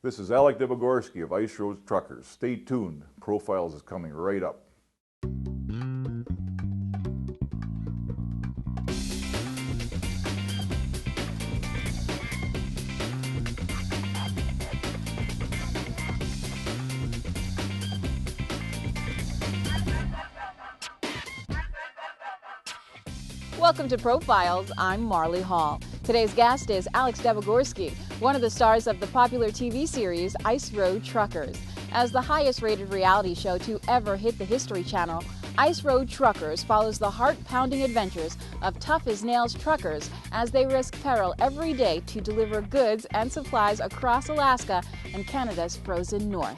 This is Alex Debogorski of Ice Road Truckers. Stay tuned. Profiles is coming right up. Welcome to Profiles. I'm Marley Hall. Today's guest is Alex Debogorski, one of the stars of the popular TV series Ice Road Truckers. As the highest-rated reality show to ever hit the History Channel, Ice Road Truckers follows the heart-pounding adventures of tough-as-nails truckers as they risk peril every day to deliver goods and supplies across Alaska and Canada's frozen north.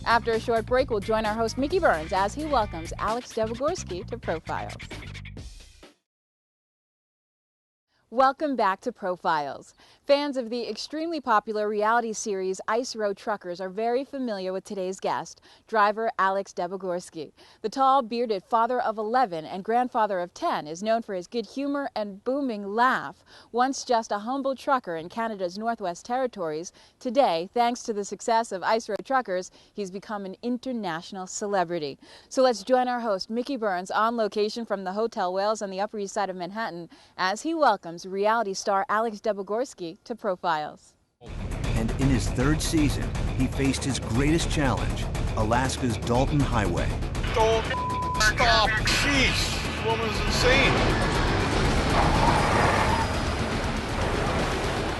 After a short break, we'll join our host Mickey Burns as he welcomes Alex Debogorski to Profiles. Welcome back to Profiles. Fans of the extremely popular reality series Ice Road Truckers are very familiar with today's guest, driver Alex Debogorski. The tall, bearded father of 11 and grandfather of 10 is known for his good humor and booming laugh. Once just a humble trucker in Canada's Northwest Territories, today, thanks to the success of Ice Road Truckers, he's become an international celebrity. So let's join our host, Mickey Burns, on location from the Hotel Wales on the Upper East Side of Manhattan as he welcomes reality star Alex Debogorski to Profiles. And in his third season, he faced his greatest challenge, Alaska's Dalton Highway. Don't stop! Jeez, this woman's insane.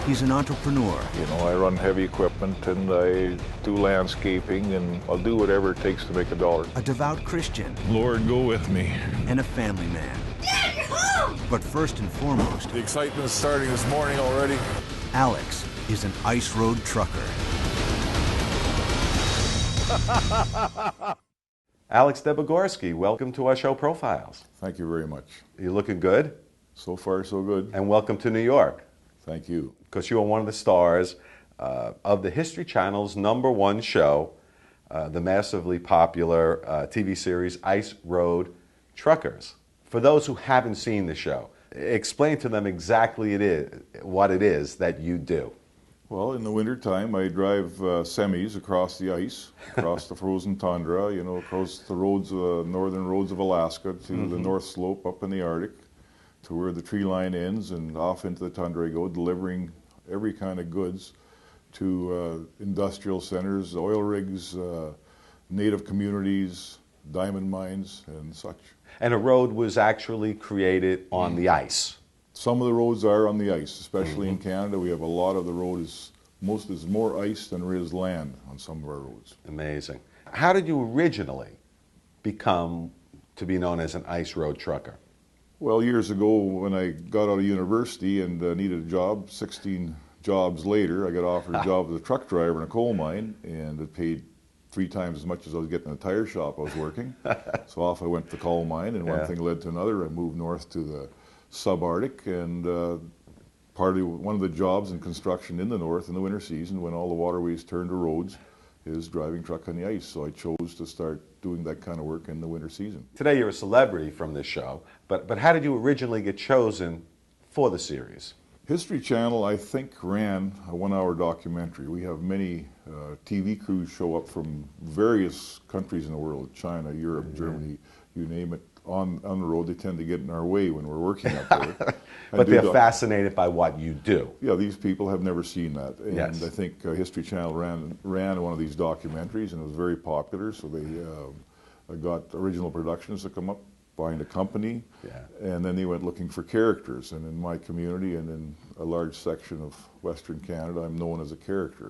He's an entrepreneur. You know, I run heavy equipment and I do landscaping and I'll do whatever it takes to make a dollar. A devout Christian. Lord, go with me. And a family man. Dad, you're home! But first and foremost, The excitement is starting this morning already. Alex is an Ice Road Trucker. Alex Debogorski, welcome to our show Profiles. Thank you very much. You looking good? So far, so good. And welcome to New York, Thank you. because you are one of the stars of the History Channel's #1 show, the massively popular TV series Ice Road Truckers. For those who haven't seen the show, explain to them exactly what it is that you do. Well, in the wintertime, I drive semis across the ice, across the frozen tundra, you know, across the roads, northern roads of Alaska to the North Slope up in the Arctic to where the tree line ends, and off into the tundra I go, delivering every kind of goods to industrial centers, oil rigs, native communities, diamond mines, and such. And a road was actually created on the ice. Some of the roads are on the ice, especially in Canada. We have a lot of the road is more ice than there is land on some of our roads. Amazing. How did you originally become to be known as an Ice Road Trucker? Well, years ago when I got out of university and needed a job, 16 jobs later, I got offered a job as a truck driver in a coal mine, and it paid 3 times as much as I was getting in a tire shop I was working. So off I went to the coal mine, and one thing led to another. I moved north to the subarctic, and one of the jobs in construction in the north in the winter season, when all the waterways turn to roads, is driving truck on the ice. So I chose to start doing that kind of work in the winter season. Today you're a celebrity from this show, but how did you originally get chosen for the series? History Channel, I think, ran a 1-hour documentary. We have many TV crews show up from various countries in the world, China, Europe, Germany, you name it. On the road, they tend to get in our way when we're working up there. But they're fascinated by what you do. Yeah, these people have never seen that. And Yes. I think History Channel ran one of these documentaries, and it was very popular, so they got original productions to come up, find a company, and then they went looking for characters. And in my community and in a large section of Western Canada, I'm known as a character.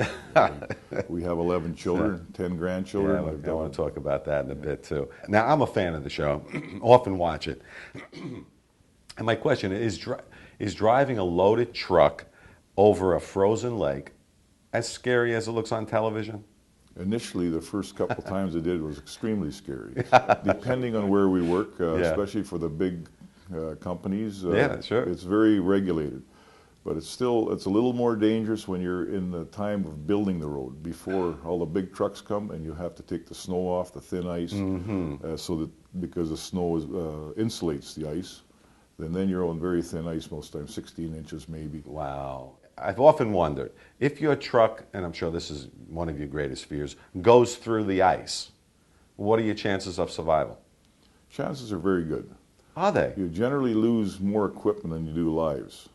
We have 11 children, 10 grandchildren. Yeah, I want to talk about that in a bit too. Now, I'm a fan of the show, often watch it. And my question is driving a loaded truck over a frozen lake as scary as it looks on television? Initially, the first couple times I did it was extremely scary. Depending on where we work, especially for the big companies, sure. It's very regulated. But it's a little more dangerous when you're in the time of building the road, before all the big trucks come and you have to take the snow off, the thin ice, so that because the snow insulates the ice, then you're on very thin ice most times, 16 inches maybe. Wow. I've often wondered, if your truck, and I'm sure this is one of your greatest fears, goes through the ice, what are your chances of survival? Chances are very good. Are they? You generally lose more equipment than you do lives.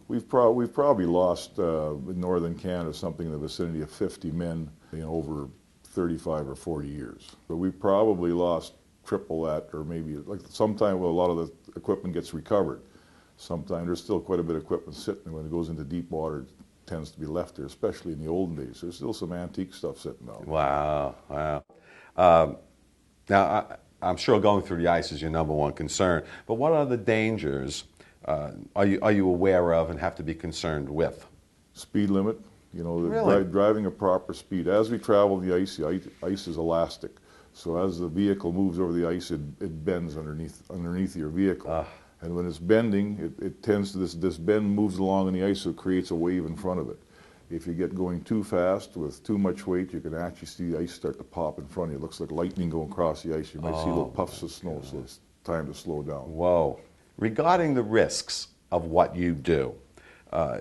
We've probably lost in northern Canada something in the vicinity of 50 men over 35 or 40 years. But we've probably lost triple that, or maybe like sometime a lot of the equipment gets recovered. Sometimes there's still quite a bit of equipment sitting when it goes into deep water. It tends to be left there, especially in the olden days. There's still some antique stuff sitting out. Wow, wow. Now, I'm sure going through the ice is your number one concern, but what other dangers are you aware of and have to be concerned with? Speed limit, Really? driving a proper speed. As we travel the ice is elastic. So as the vehicle moves over the ice, it bends underneath your vehicle. And when it's bending, it tends to, this bend moves along in the ice, so it creates a wave in front of it. If you get going too fast with too much weight, you can actually see the ice start to pop in front of you. It looks like lightning going across the ice. You might see little puffs of snow, so it's time to slow down. Whoa. Regarding the risks of what you do,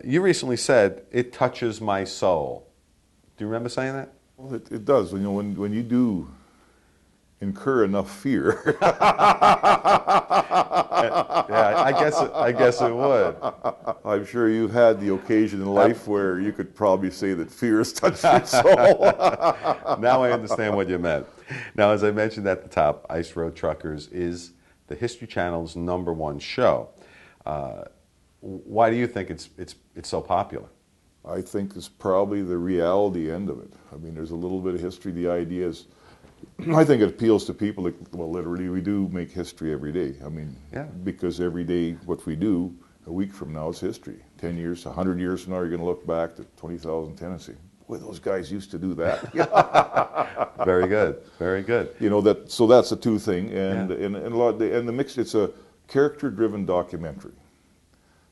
you recently said, it touches my soul. Do you remember saying that? Well, it does. When you do incur enough fear. Yeah, I guess it would. I'm sure you've had the occasion in life where you could probably say that fear has touched your soul. Now I understand what you meant. Now, as I mentioned at the top, Ice Road Truckers is the History Channel's #1 show. Why do you think it's so popular? I think it's probably the reality end of it. I mean, there's a little bit of history. The idea is, I think it appeals to people that, well, literally, we do make history every day. I mean, yeah. Because every day what we do, a week from now, is history. 10 years, 100 years from now, you're going to look back to 20,000 Tennessee. Boy, those guys used to do that. Very good, very good. So that's a two thing, and Yeah. and a lot, and the mix. It's a character-driven documentary.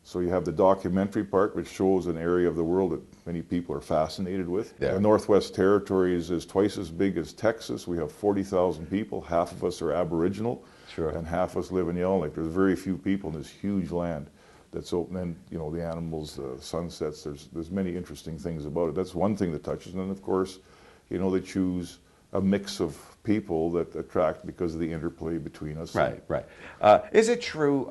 So you have the documentary part, which shows an area of the world that many people are fascinated with. Yeah. The Northwest Territories is twice as big as Texas. We have 40,000 people. Half of us are Aboriginal, Sure. and half of us live in Yellowknife. There's very few people in this huge land that's open. And the animals, the sunsets. There's many interesting things about it. That's one thing that touches. And then, of course, they choose a mix of people that attract because of the interplay between us. Right, right. Is it true,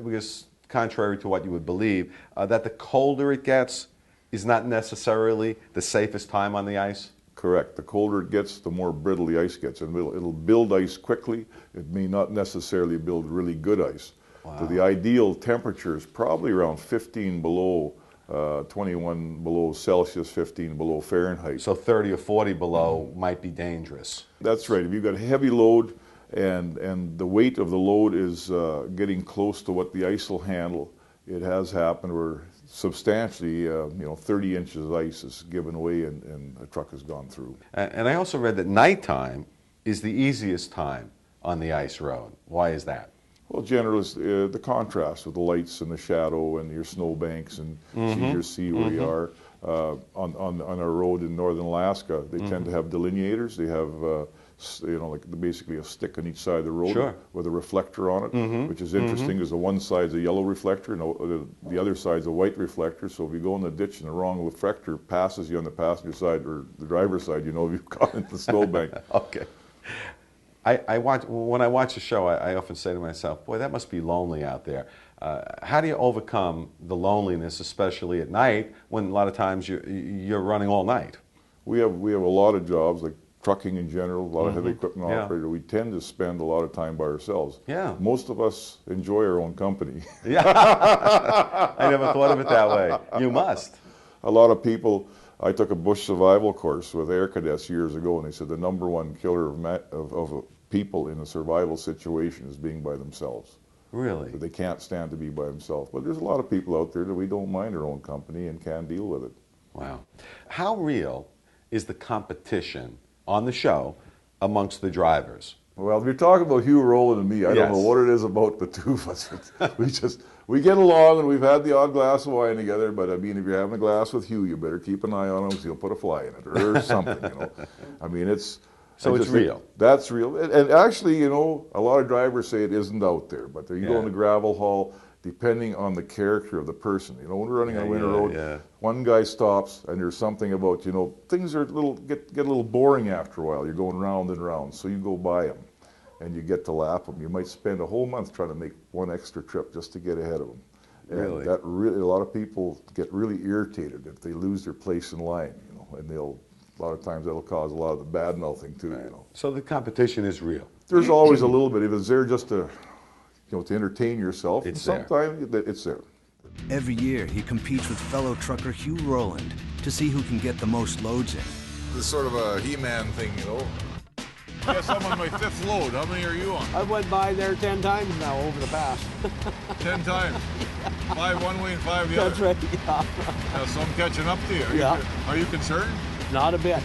because contrary to what you would believe, that the colder it gets is not necessarily the safest time on the ice? Correct. The colder it gets, the more brittle the ice gets. And it'll build ice quickly. It may not necessarily build really good ice. Wow. So the ideal temperature is probably around 15 below, 21 below Celsius, 15 below Fahrenheit. So 30 or 40 below might be dangerous. That's right. If you've got a heavy load and the weight of the load is getting close to what the ice will handle, it has happened where substantially, 30 inches of ice is given away and a truck has gone through. And I also read that nighttime is the easiest time on the ice road. Why is that? Well, generally, it's, the contrast with the lights and the shadow and your snow banks and you see where you are. On our road in northern Alaska, they tend to have delineators. They have, like basically a stick on each side of the road Sure. with a reflector on it, which is interesting because the one side's a yellow reflector and the other side's a white reflector. So if you go in the ditch and the wrong reflector passes you on the passenger side or the driver's side, you've gone into the snowbank. Okay. When I watch a show, I often say to myself, boy, that must be lonely out there. How do you overcome the loneliness, especially at night, when a lot of times you're running all night? We have a lot of jobs, like trucking in general, a lot of heavy equipment Yeah. operator. We tend to spend a lot of time by ourselves. Yeah. Most of us enjoy our own company. Yeah. I never thought of it that way. You must. A lot of people, I took a bush survival course with air cadets years ago, and they said the #1 killer of people in a survival situation is being by themselves. Really? They can't stand to be by themselves. But there's a lot of people out there that we don't mind our own company and can deal with it. Wow. How real is the competition on the show amongst the drivers? Well, if you're talking about Hugh Rowland and me, I don't know what it is about the two of us. We get along and we've had the odd glass of wine together, but I mean, if you're having a glass with Hugh, you better keep an eye on him because he'll put a fly in it or something, I mean, it's... So it's real. That's real. And actually, a lot of drivers say it isn't out there, but you go in the gravel haul, depending on the character of the person. You know, when we're running on a winter yeah, road, yeah. one guy stops, and there's something about, you know, things are get a little boring after a while. You're going round and round, so you go by him, and you get to lap him. You might spend a whole month trying to make one extra trip just to get ahead of him. And Really? that really, a lot of people get really irritated if they lose their place in line, you know, and a lot of times that'll cause a lot of the bad mouthing too, you know. So the competition is real. There's always a little bit. If it's there just to, you know, to entertain yourself, It's there. sometimes it's there. Every year, he competes with fellow trucker Hugh Rowland to see who can get the most loads in. It's sort of a He-Man thing, you know. Guess I'm on my 5th load. How many are you on? I went by there 10 times now over the past. 10 times. 5 one way and 5 the other. That's right, yeah. Yeah, so I'm catching up to you. Are Yeah. Are you concerned? Not a bit.